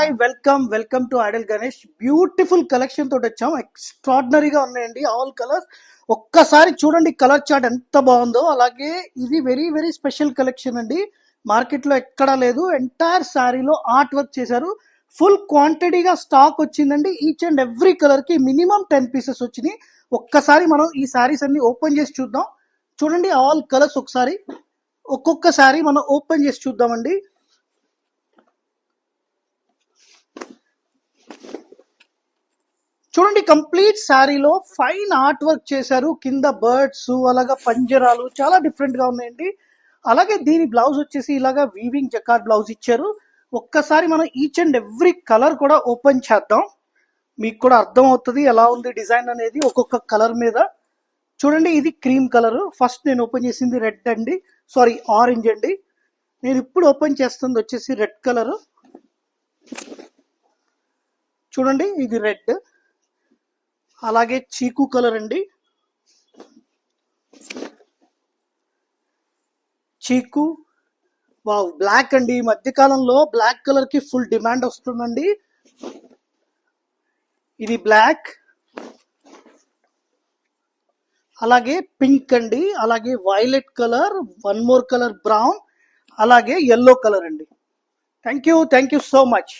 Hi welcome to Idol Ganesh. Beautiful collection తోటి వచ్చాం. ఎక్స్ట్రాడినరీగా ఉన్నాయండి ఆల్ కలర్స్. ఒక్కసారి చూడండి కలర్ చార్ట్ ఎంత బాగుందో. అలాగే ఇది వెరీ వెరీ స్పెషల్ కలెక్షన్ అండి. మార్కెట్ లో ఎక్కడా లేదు. ఎంటైర్ శారీలో ఆర్ట్ వర్క్ చేశారు. ఫుల్ క్వాంటిటీగా స్టాక్ వచ్చిందండి. ఈచ్ అండ్ ఎవ్రీ కలర్ కి మినిమం 10 పీసెస్ వచ్చినాయి. ఒక్కసారి మనం ఈ శారీస్ అన్ని ఓపెన్ చేసి చూద్దాం. చూడండి ఆల్ కలర్స్ ఒకసారి ఒక్కొక్క శారీ మనం ఓపెన్ చేసి చూద్దామండి. చూడండి కంప్లీట్ శారీలో ఫైన్ ఆర్ట్ వర్క్ చేశారు. కింద బర్డ్స్ అలాగా పంజరాలు చాలా డిఫరెంట్ గా ఉన్నాయండి. అలాగే దీని బ్లౌజ్ వచ్చేసి ఇలాగా వీవింగ్ జకార్డ్ బ్లౌజ్ ఇచ్చారు. ఒక్కసారి మనం ఈచ్ అండ్ ఎవ్రీ కలర్ కూడా ఓపెన్ చేద్దాం. మీకు కూడా అర్థం అవుతుంది ఎలా ఉంది డిజైన్ అనేది ఒక్కొక్క కలర్ మీద. చూడండి ఇది క్రీమ్ కలర్. ఫస్ట్ నేను ఓపెన్ చేసింది రెడ్ అండి, సారీ ఆరెంజ్ అండి. నేను ఇప్పుడు ఓపెన్ చేస్తుంది వచ్చేసి రెడ్ కలర్. చూడండి ఇది రెడ్. అలాగే చీకు కలర్ అండి, చీకు. వావ్, బ్లాక్ అండి. ఈ మధ్యకాలంలో బ్లాక్ కలర్ కి ఫుల్ డిమాండ్ వస్తుందండి. ఇది బ్లాక్. అలాగే పింక్ అండి, అలాగే violet colour, one more colour brown, అలాగే ఎల్లో కలర్ అండి. Thank you so much.